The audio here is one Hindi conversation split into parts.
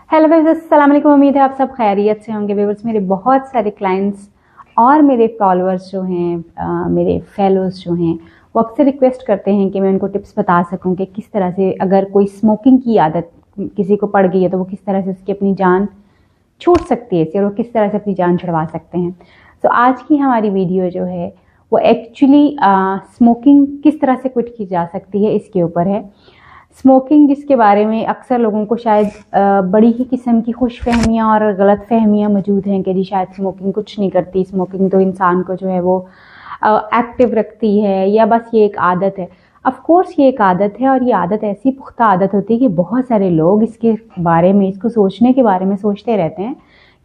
हेलो फ्रेंड्स, अस्सलाम वालेकुम। उम्मीद है आप सब खैरियत से होंगे। व्यूअर्स, मेरे बहुत सारे क्लाइंट्स और मेरे फॉलोअर्स जो हैं, मेरे फेलोज़ जो हैं, वो अक्सर रिक्वेस्ट करते हैं कि मैं उनको टिप्स बता सकूं कि किस तरह से अगर कोई स्मोकिंग की आदत किसी को पड़ गई है तो वो किस तरह से उसकी अपनी जान छूट सकती है और वो किस तरह से अपनी जान छुड़वा सकते हैं। तो आज की हमारी वीडियो जो है वो एक्चुअली स्मोकिंग किस तरह से क्विट की जा सकती है इसके ऊपर है। स्मोकिंग जिसके बारे में अक्सर लोगों को शायद बड़ी ही किस्म की खुशफहमियाँ और गलत फहमियाँ मौजूद हैं कि जी शायद स्मोकिंग कुछ नहीं करती, स्मोकिंग तो इंसान को जो है वो एक्टिव रखती है या बस ये एक आदत है। ऑफ कोर्स ये एक आदत है और ये आदत ऐसी पुख्ता आदत होती है कि बहुत सारे लोग इसके बारे में, इसको सोचने के बारे में सोचते रहते हैं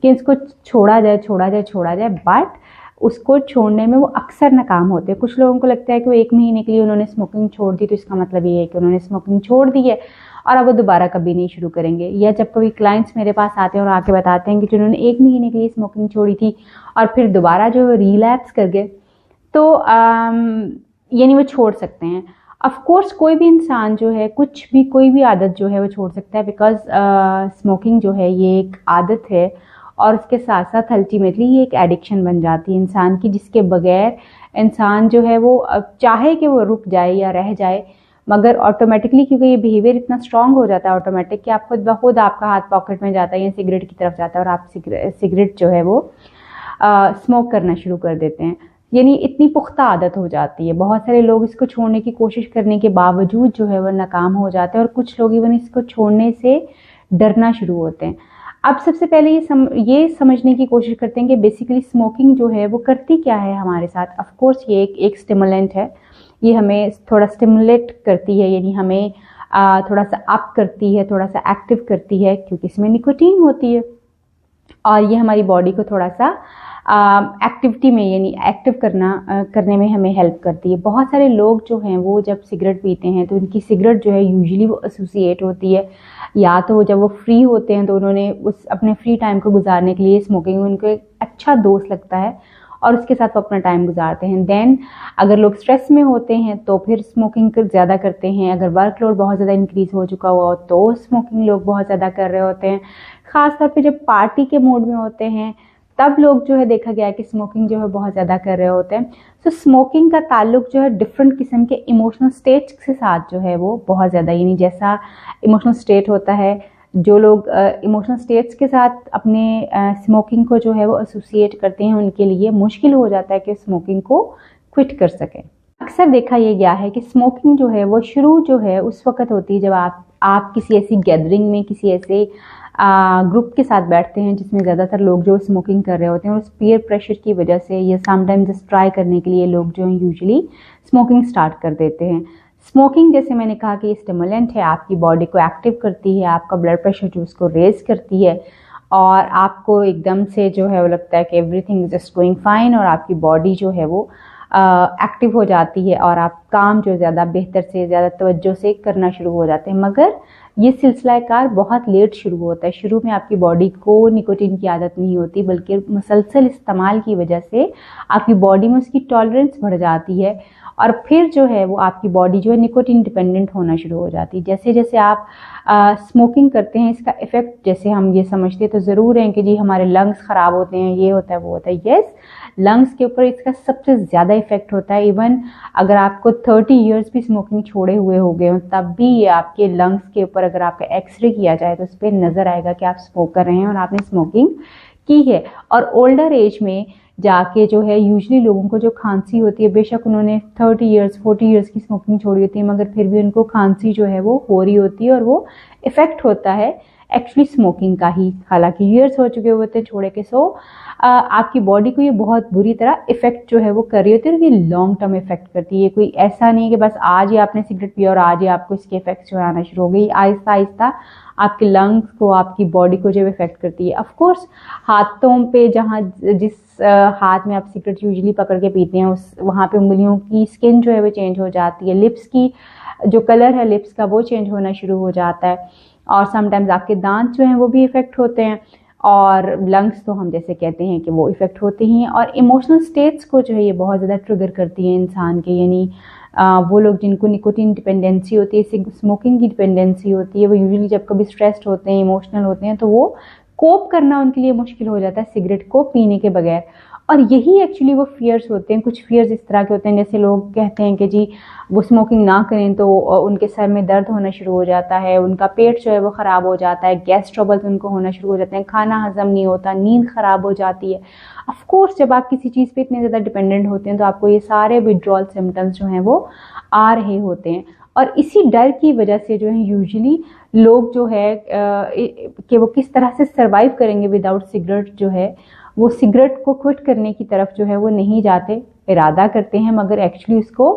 कि इसको छोड़ा जाए छोड़ा जाए छोड़ा जाए, बट उसको छोड़ने में वो अक्सर नाकाम होते हैं। कुछ लोगों को लगता है कि वो 1 महीने के लिए उन्होंने स्मोकिंग छोड़ दी तो इसका मतलब ये है कि उन्होंने स्मोकिंग छोड़ दी है और अब वो दोबारा कभी नहीं शुरू करेंगे। या जब कभी क्लाइंट्स मेरे पास आते हैं और आके बताते हैं कि जिन्होंने 1 महीने के लिए स्मोकिंग छोड़ी थी और फिर दोबारा जो रिलैप्स कर गए तो यानी वो छोड़ सकते हैं। ऑफ कोर्स कोई भी इंसान जो है कुछ भी, कोई भी आदत जो है वो छोड़ सकता है, बिकॉज स्मोकिंग जो है ये एक आदत है और उसके साथ साथ अल्टीमेटली ये एक एडिक्शन बन जाती है इंसान की, जिसके बगैर इंसान जो है वो चाहे कि वो रुक जाए या रह जाए, मगर ऑटोमेटिकली, क्योंकि ये बिहेवियर इतना स्ट्रांग हो जाता है ऑटोमेटिक कि आप खुद ब खुद आपका हाथ पॉकेट में जाता है या सिगरेट की तरफ जाता है और आप सिगरेट जो है वो स्मोक करना शुरू कर देते हैं। यानी इतनी पुख्ता आदत हो जाती है। बहुत सारे लोग इसको छोड़ने की कोशिश करने के बावजूद जो है वो नाकाम हो जाते हैं और कुछ लोग इवन इसको छोड़ने से डरना शुरू होते हैं। अब सबसे पहले ये समझने की कोशिश करते हैं कि बेसिकली स्मोकिंग जो है वो करती क्या है हमारे साथ। ऑफ कोर्स ये एक स्टिमुलेंट है, ये हमें थोड़ा स्टिमुलेट करती है, यानी हमें थोड़ा सा अप करती है, थोड़ा सा एक्टिव करती है, क्योंकि इसमें निकोटीन होती है और ये हमारी बॉडी को थोड़ा सा एक्टिविटी में यानी एक्टिव करने में हमें हेल्प करती है। बहुत सारे लोग जो हैं वो जब सिगरेट पीते हैं तो उनकी सिगरेट जो है यूजुअली वो एसोसिएट होती है, या तो जब वो फ्री होते हैं तो उन्होंने उस अपने फ्री टाइम को गुजारने के लिए स्मोकिंग उनको एक अच्छा दोस्त लगता है और उसके साथ वो अपना टाइम गुजारते हैं। देन अगर लोग स्ट्रेस में होते हैं तो फिर स्मोकिंग ज़्यादा करते हैं। अगर वर्कलोड बहुत ज़्यादा इंक्रीज़ हो चुका हो तो स्मोकिंग लोग बहुत ज़्यादा कर रहे होते हैं। ख़ासतौर पे जब पार्टी के मूड में होते हैं तब लोग जो है देखा गया है कि स्मोकिंग जो है बहुत ज़्यादा कर रहे होते हैं। तो स्मोकिंग का ताल्लुक जो है डिफरेंट किस्म के इमोशनल स्टेट्स के साथ जो है वो बहुत ज़्यादा, यानी जैसा इमोशनल स्टेट होता है, जो लोग इमोशनल स्टेट्स के साथ अपने स्मोकिंग को जो है वो एसोसिएट करते हैं उनके लिए मुश्किल हो जाता है कि स्मोकिंग को क्विट कर सकें। अक्सर देखा ये गया है कि स्मोकिंग जो है वो शुरू जो है उस वक्त होती है जब आप किसी ऐसी गैदरिंग में, किसी ऐसे ग्रुप के साथ बैठते हैं जिसमें ज़्यादातर लोग जो स्मोकिंग कर रहे होते हैं और उस पीयर प्रेशर की वजह से या समटाइम्स जस्ट ट्राई करने के लिए लोग जो हैं यूजुअली स्मोकिंग स्टार्ट कर देते हैं। स्मोकिंग, जैसे मैंने कहा कि ये स्टिमुलेंट है, आपकी बॉडी को एक्टिव करती है, आपका ब्लड प्रेशर जो उसको रेज करती है और आपको एकदम से जो है वो लगता है कि everything is just going fine और आपकी बॉडी जो है वो एक्टिव हो जाती है और आप काम जो ज़्यादा बेहतर से ज़्यादा तवज्जो से करना शुरू हो जाते हैं। मगर ये सिलसिला कार बहुत लेट शुरू होता है। शुरू में आपकी बॉडी को निकोटीन की आदत नहीं होती, बल्कि मुसलसल इस्तेमाल की वजह से आपकी बॉडी में उसकी टॉलरेंस बढ़ जाती है और फिर जो है वो आपकी बॉडी जो है निकोटीन डिपेंडेंट होना शुरू हो जाती है। जैसे जैसे आप स्मोकिंग करते हैं इसका इफ़ेक्ट, जैसे हम ये समझते तो ज़रूर हैं कि जी हमारे लंग्स ख़राब होते हैं, ये होता है वो होता है। यस, लंग्स के ऊपर इसका सबसे ज़्यादा इफेक्ट होता है। इवन अगर आपको 30 इयर्स भी स्मोकिंग छोड़े हुए हो गए हो तब भी ये आपके लंग्स के ऊपर अगर आपका एक्सरे किया जाए तो उस पर नज़र आएगा कि आप स्मोक कर रहे हैं और आपने स्मोकिंग की है। और ओल्डर एज में जाके जो है यूजुअली लोगों को जो खांसी होती है, बेशक उन्होंने 30 इयर्स 40 इयर्स की स्मोकिंग छोड़ी होती है मगर फिर भी उनको खांसी जो है वो हो रही होती है और वो इफ़ेक्ट होता है एक्चुअली स्मोकिंग का ही, हालांकि ईयर्स हो चुके होते हैं छोड़े के। सो आपकी बॉडी को ये बहुत बुरी तरह इफेक्ट जो है वो कर रही होती है और ये लॉन्ग टर्म इफेक्ट करती है। कोई ऐसा नहीं है कि बस आज ही आपने सिगरेट पिया और आज ही आपको इसके इफेक्ट्स जो आना शुरू हो गई। आहिस्ता आहिस्ता आपके लंग्स को, आपकी बॉडी को जो इफेक्ट करती है। ऑफ कोर्स हाथों पे, जहाँ जिस हाथ में आप सिगरेट यूजुअली पकड़ के पीते हैं उस वहाँ पे उंगलियों की स्किन जो है वो चेंज हो जाती है, लिप्स की जो कलर है लिप्स का वो चेंज होना शुरू हो जाता है और समटाइम्स आपके दांत जो हैं वो भी इफ़ेक्ट होते हैं और लंग्स तो हम जैसे कहते हैं कि वो इफ़ेक्ट होते ही हैं। और इमोशनल स्टेट्स को जो है ये बहुत ज़्यादा ट्रिगर करती हैं इंसान के, यानी वो लोग जिनको निकोटीन डिपेंडेंसी होती है, स्मोकिंग की डिपेंडेंसी होती है, वो यूजुअली जब कभी स्ट्रेस्ड होते हैं, इमोशनल होते हैं, तो वो कोप करना उनके लिए मुश्किल हो जाता है सिगरेट को पीने के बगैर। और यही एक्चुअली वो फियर्स होते हैं। कुछ फियर्स इस तरह के होते हैं, जैसे लोग कहते हैं कि जी वो स्मोकिंग ना करें तो उनके सर में दर्द होना शुरू हो जाता है, उनका पेट जो है वो ख़राब हो जाता है, गैस ट्रबल्स उनको होना शुरू हो जाते हैं, खाना हजम नहीं होता, नींद ख़राब हो जाती है। ऑफ कोर्स जब आप किसी चीज़ पे इतने ज़्यादा डिपेंडेंट होते हैं तो आपको ये सारे विड्रॉल सिम्टम्स जो हैं वो आ रहे होते हैं। और इसी डर की वजह से जो है यूजुअली लोग जो है कि वो किस तरह से सर्वाइव करेंगे विदाउट सिगरेट, जो है वो सिगरेट को क्विट करने की तरफ जो है वो नहीं जाते। इरादा करते हैं मगर एक्चुअली उसको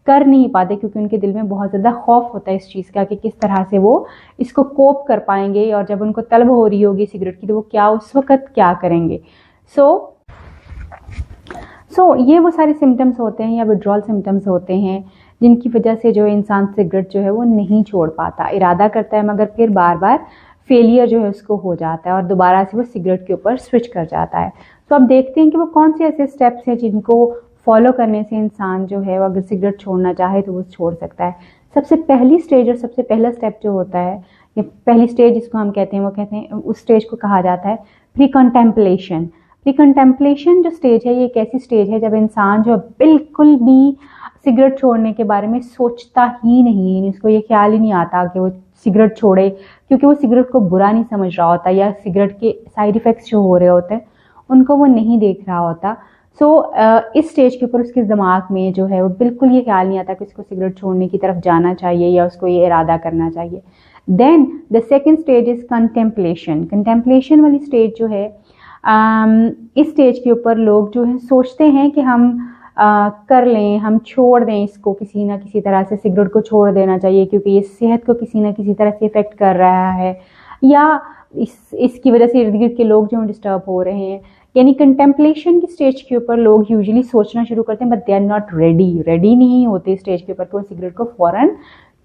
कर नहीं पाते, क्योंकि उनके दिल में बहुत ज़्यादा खौफ होता है इस चीज़ का कि किस तरह से वो इसको कोप कर पाएंगे, और जब उनको तलब हो रही होगी सिगरेट की तो वो क्या उस वक़्त क्या करेंगे। सो ये वो सारे सिम्टम्स होते हैं या विड्रॉल सिम्टम्स होते हैं जिनकी वजह से जो इंसान सिगरेट जो है वो नहीं छोड़ पाता। इरादा करता है मगर फिर बार बार फेलियर जो है उसको हो जाता है और दोबारा से वो सिगरेट के ऊपर स्विच कर जाता है। तो अब देखते हैं कि वो कौन से ऐसे स्टेप्स हैं जिनको फॉलो करने से इंसान जो है वो अगर सिगरेट छोड़ना चाहे तो वो छोड़ सकता है। सबसे पहली स्टेज और सबसे पहला स्टेप जो होता है, या पहली स्टेज जिसको हम कहते हैं, वो कहते हैं उस स्टेज को कहा जाता है प्री कंटेम्पलेशन। प्री कंटेम्पलेशन जो स्टेज है ये एक ऐसी स्टेज है जब इंसान जो बिल्कुल भी सिगरेट छोड़ने के बारे में सोचता ही नहीं है, उसको ये ख्याल ही नहीं आता कि वो सिगरेट छोड़े, क्योंकि वो सिगरेट को बुरा नहीं समझ रहा होता या सिगरेट के साइड इफ़ेक्ट्स जो हो रहे होते हैं उनको वो नहीं देख रहा होता। इस स्टेज के ऊपर उसके दिमाग में जो है वो बिल्कुल ये ख्याल नहीं आता कि उसको सिगरेट छोड़ने की तरफ जाना चाहिए या उसको ये इरादा करना चाहिए। Then the second stage is contemplation. Contemplation वाली स्टेज जो है, इस स्टेज के ऊपर लोग जो है सोचते हैं कि हम कर लें, हम छोड़ दें इसको, किसी ना किसी तरह से सिगरेट को छोड़ देना चाहिए क्योंकि ये सेहत को किसी ना किसी तरह से इफ़ेक्ट कर रहा है, या इसकी वजह से इर्द गिर्द के लोग जो डिस्टर्ब हो रहे हैं। यानी कंटेम्पलेशन की स्टेज के ऊपर लोग यूजुअली सोचना शुरू करते हैं but they are not ready नहीं होते स्टेज के ऊपर कि वो सिगरेट को फ़ौरन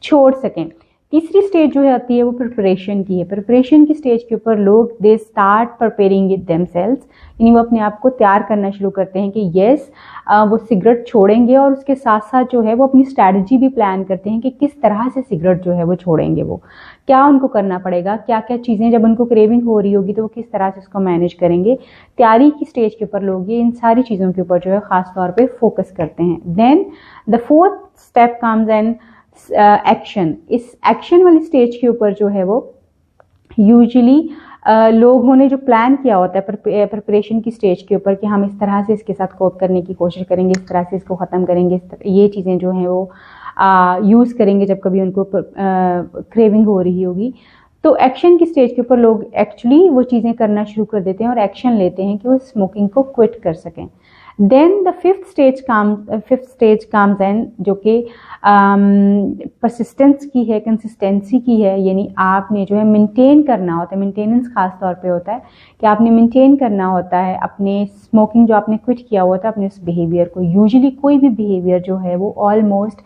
छोड़ सकें। तीसरी स्टेज जो है आती है वो प्रिपरेशन की है। प्रिपरेशन की स्टेज के ऊपर लोग they start preparing it themselves, यानी वो अपने आप को तैयार करना शुरू करते हैं कि येस वो सिगरेट छोड़ेंगे, और उसके साथ साथ जो है वो अपनी स्ट्रैटेजी भी प्लान करते हैं कि किस तरह से सिगरेट जो है वो छोड़ेंगे, वो क्या उनको करना पड़ेगा, क्या क्या चीज़ें जब उनको क्रेविंग हो रही होगी तो वो किस तरह से उसको मैनेज करेंगे। तैयारी की स्टेज के ऊपर लोग ये इन सारी चीज़ों के ऊपर जो है ख़ास तौर पर फोकस करते हैं। Then the fourth step comes and action. इस एक्शन वाली स्टेज के ऊपर जो है वो यूजुअली लोगों ने जो प्लान किया होता है प्रिपरेशन की स्टेज के ऊपर कि हम इस तरह से इसके साथ कोप करने की कोशिश करेंगे, इस तरह से इसको ख़त्म करेंगे, ये चीज़ें जो हैं वो यूज़ करेंगे जब कभी उनको क्रेविंग हो रही होगी। तो एक्शन की स्टेज के ऊपर लोग एक्चुअली वो चीज़ें करना शुरू कर देते हैं और एक्शन लेते हैं कि वो स्मोकिंग को क्विट कर सकें। Then the fifth stage comes in, जो कि परसिस्टेंस की है, कंसिस्टेंसी की है, यानी आपने जो है मेंटेन करना होता है। मेंटेनेंस खास तौर पे होता है कि आपने मेंटेन करना होता है अपने स्मोकिंग जो आपने क्विट किया हुआ था, अपने उस बिहेवियर को। यूजुअली कोई भी बिहेवियर जो है वो ऑलमोस्ट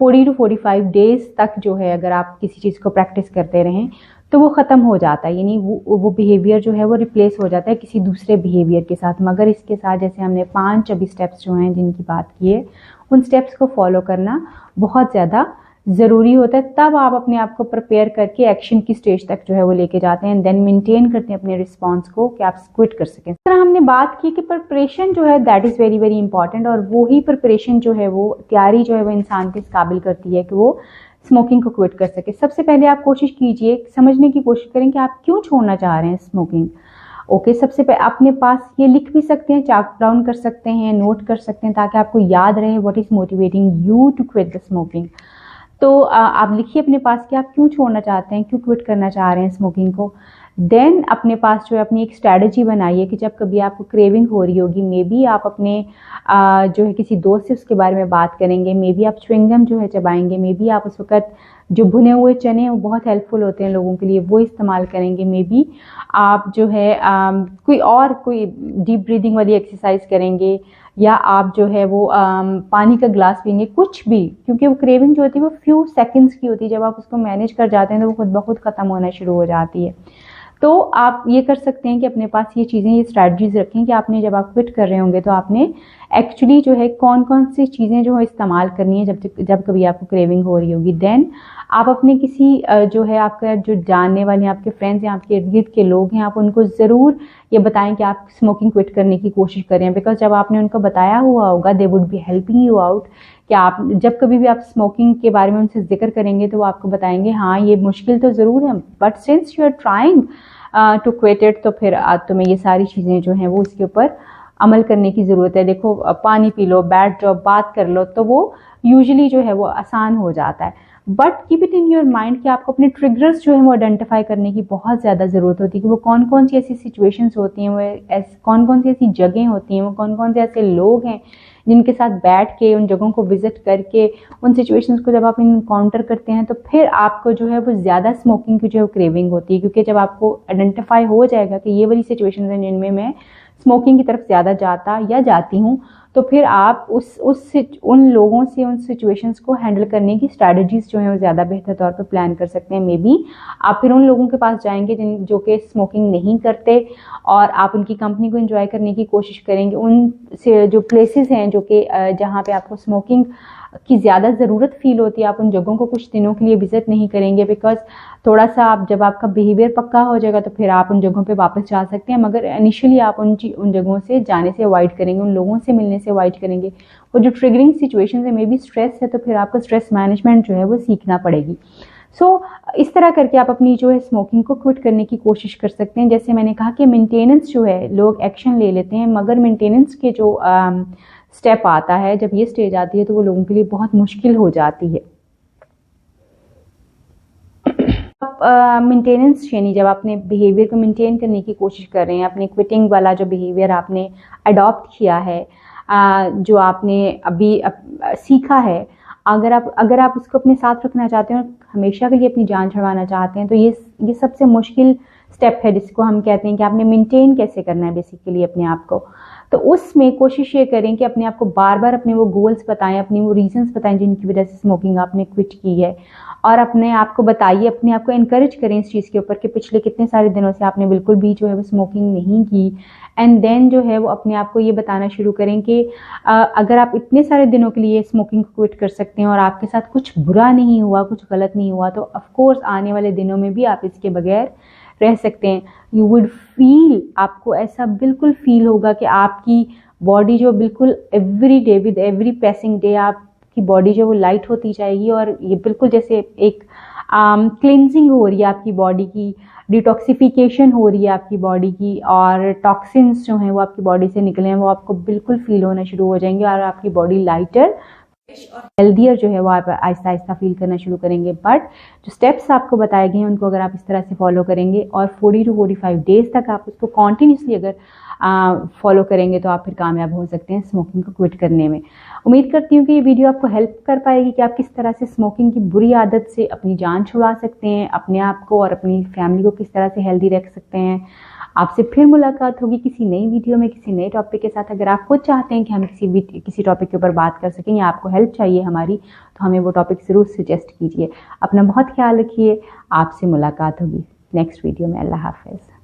40 to 45 डेज तक जो है अगर आप किसी चीज़ को प्रैक्टिस करते रहें तो वो ख़त्म हो जाता है, यानी वो बिहेवियर जो है वो रिप्लेस हो जाता है किसी दूसरे बिहेवियर के साथ। मगर इसके साथ जैसे हमने 5 अभी स्टेप्स जो हैं जिनकी बात की है, उन स्टेप्स को फॉलो करना बहुत ज़्यादा ज़रूरी होता है। तब आप अपने आप को प्रिपेयर करके एक्शन की स्टेज तक जो है वो लेके जाते हैं, देन मेंटेन करते हैं अपने रिस्पॉन्स को कि आप क्विट कर सकें। इस तरह हमने बात की कि प्रिपरेशन जो है that is very very important, और वही प्रिपरेशन जो है वो तैयारी जो है वो इंसान को इस काबिल करती है कि वो स्मोकिंग को क्विट कर सके। सबसे पहले आप कोशिश कीजिए, समझने की कोशिश करें कि आप क्यों छोड़ना चाह रहे हैं स्मोकिंग। ओके, सबसे पहले अपने पास ये लिख भी सकते हैं, चार्ट डाउन कर सकते हैं, नोट कर सकते हैं ताकि आपको याद रहे what is motivating you to quit the smoking. तो आप लिखिए अपने पास कि आप क्यों छोड़ना चाहते हैं, क्यों क्विट करना चाह रहे हैं स्मोकिंग को। देन अपने पास जो है अपनी एक स्ट्रैटेजी बनाइए कि जब कभी आपको क्रेविंग हो रही होगी, मे बी आप अपने जो है किसी दोस्त से उसके बारे में बात करेंगे, मे बी आप च्युइंगम जो है चबाएंगे, मे बी आप उस वक़्त जो भुने हुए चने वो बहुत हेल्पफुल होते हैं लोगों के लिए, वो इस्तेमाल करेंगे, मे बी आप जो है कोई डीप ब्रीदिंग वाली एक्सरसाइज करेंगे, या आप जो है वो पानी का ग्लास पीएंगे, कुछ भी, क्योंकि वो क्रेविंग जो होती है वो फ्यू सेकंड्स की होती है। जब आप उसको मैनेज कर जाते हैं तो वो खुद ब खुद ख़त्म होना शुरू हो जाती है। तो आप ये कर सकते हैं कि अपने पास ये चीज़ें, ये स्ट्रैटेजीज रखें कि आपने जब आप क्विट कर रहे होंगे तो आपने एक्चुअली जो है कौन कौन सी चीज़ें जो है इस्तेमाल करनी है जब कभी आपको क्रेविंग हो रही होगी। देन आप अपने किसी जो है आपका जो जानने वाले आपके फ्रेंड्स या आपके इर्द गिर्द के लोग हैं, आप उनको ज़रूर ये बताएं कि आप स्मोकिंग क्विट करने की कोशिश करें, बिकॉज जब आपने उनको बताया हुआ होगा they would be helping you out कि आप जब कभी भी आप स्मोकिंग के बारे में उनसे जिक्र करेंगे तो वो आपको बताएंगे हाँ ये मुश्किल तो ज़रूर है, but since you are trying to quit it, तो फिर तुम्हें ये सारी चीज़ें जो हैं वो इसके ऊपर अमल करने की ज़रूरत है। देखो पानी पी लो, बैठ जाओ, बात कर लो, तो वो यूजुअली जो है वो आसान हो जाता है। But keep it in your mind कि आपको अपने ट्रिगर्स जो है वो आइडेंटिफाई करने की बहुत ज़्यादा ज़रूरत होती है कि वो कौन कौन सी ऐसी सिचुएशंस होती हैं, वो कौन कौन सी ऐसी जगहें होती हैं, वो कौन कौन से ऐसे लोग हैं जिनके साथ बैठ के उन जगहों को विजिट करके उन सिचुएशंस को जब आप इनकाउंटर करते हैं तो फिर आपको जो है वो ज़्यादा स्मोकिंग की जो है क्रेविंग होती है। क्योंकि जब आपको आइडेंटिफाई हो जाएगा कि ये वाली सिचुएशंस हैं जिनमें मैं स्मोकिंग की तरफ ज़्यादा जाता या जाती हूँ, तो फिर आप उन लोगों से उन सिचुएशंस को हैंडल करने की स्ट्रैटेजीज जो है वो ज़्यादा बेहतर तौर पर प्लान कर सकते हैं। मे बी आप फिर उन लोगों के पास जाएंगे जो कि स्मोकिंग नहीं करते और आप उनकी कंपनी को एंजॉय करने की कोशिश करेंगे। उन से जो प्लेसेस हैं जो कि जहाँ पे आपको स्मोकिंग की ज़्यादा ज़रूरत फील होती है, आप उन जगहों को कुछ दिनों के लिए विजिट नहीं करेंगे, बिकॉज थोड़ा सा आप जब आपका बिहेवियर पक्का हो जाएगा तो फिर आप उन जगहों पे वापस जा सकते हैं। मगर इनिशियली आप उन जगहों से जाने से अवॉइड करेंगे, उन लोगों से मिलने से अवॉइड करेंगे। वो जो ट्रिगरिंग सिचुएशन है, मे बी स्ट्रेस है, तो फिर आपको स्ट्रेस मैनेजमेंट जो है वो सीखना पड़ेगी। इस तरह करके आप अपनी जो है स्मोकिंग को क्विट करने की कोशिश कर सकते हैं। जैसे मैंने कहा कि मेंटेनेंस जो है लोग एक्शन ले लेते हैं, मगर मेंटेनेंस के जो स्टेप आता है, जब ये स्टेज आती है तो वो लोगों के लिए बहुत मुश्किल हो जाती है। मेंटेनेंस यानी जब आपने बिहेवियर को मेंटेन करने की कोशिश कर रहे हैं, अपने क्विटिंग वाला जो बिहेवियर आपने अडॉप्ट किया है, जो आपने अभी सीखा है, अगर आप उसको अपने साथ रखना चाहते हैं और हमेशा के लिए अपनी जान छुड़वाना चाहते हैं, तो ये सबसे मुश्किल स्टेप है जिसको हम कहते हैं कि आपने मेंटेन कैसे करना है बेसिकली अपने आप को। तो उसमें कोशिश ये करें कि अपने आप को बार बार अपने वो गोल्स बताएं, अपनी वो रीजंस बताएं जिनकी वजह से स्मोकिंग आपने क्विट की है, और अपने आप को बताइए, अपने आप को इनकरेज करें इस चीज़ के ऊपर कि पिछले कितने सारे दिनों से आपने बिल्कुल भी जो है वो स्मोकिंग नहीं की। एंड देन जो है वो अपने आप को ये बताना शुरू करें कि अगर आप इतने सारे दिनों के लिए स्मोकिंग को क्विट कर सकते हैं और आपके साथ कुछ बुरा नहीं हुआ, कुछ गलत नहीं हुआ, तो ऑफकोर्स आने वाले दिनों में भी आप इसके बगैर रह सकते हैं। यू वुड फील, आपको ऐसा बिल्कुल फील होगा कि आपकी बॉडी जो बिल्कुल every day with every passing day आपकी बॉडी जो वो लाइट होती जाएगी, और ये बिल्कुल जैसे एक क्लिनजिंग हो रही है आपकी बॉडी की, डिटॉक्सिफिकेशन हो रही है आपकी बॉडी की, और टॉक्सिन्स जो हैं वो आपकी बॉडी से निकले हैं वो आपको बिल्कुल फील होना शुरू हो जाएंगे, और आपकी बॉडी लाइटर और हेल्दियर जो है वो आप आहिस्ता आहिस्ता फील करना शुरू करेंगे। बट जो स्टेप्स आपको बताए गए हैं उनको अगर आप इस तरह से फॉलो करेंगे और 40 to 45 डेज तक आप उसको कॉन्टीन्यूसली अगर फॉलो करेंगे तो आप फिर कामयाब हो सकते हैं स्मोकिंग को क्विट करने में। उम्मीद करती हूँ कि ये वीडियो आपको हेल्प कर पाएगी कि आप किस तरह से स्मोकिंग की बुरी आदत से अपनी जान छुड़वा सकते हैं, अपने आप को और अपनी फैमिली को किस तरह से हेल्दी रख सकते हैं। आपसे फिर मुलाकात होगी किसी नई वीडियो में, किसी नए टॉपिक के साथ। अगर आप खुद चाहते हैं कि हम किसी टॉपिक के ऊपर बात कर सकें या आपको हेल्प चाहिए हमारी, तो हमें वो टॉपिक ज़रूर सजेस्ट कीजिए। अपना बहुत ख्याल रखिए, आपसे मुलाकात होगी नेक्स्ट वीडियो में। अल्लाह हाफ़िज़।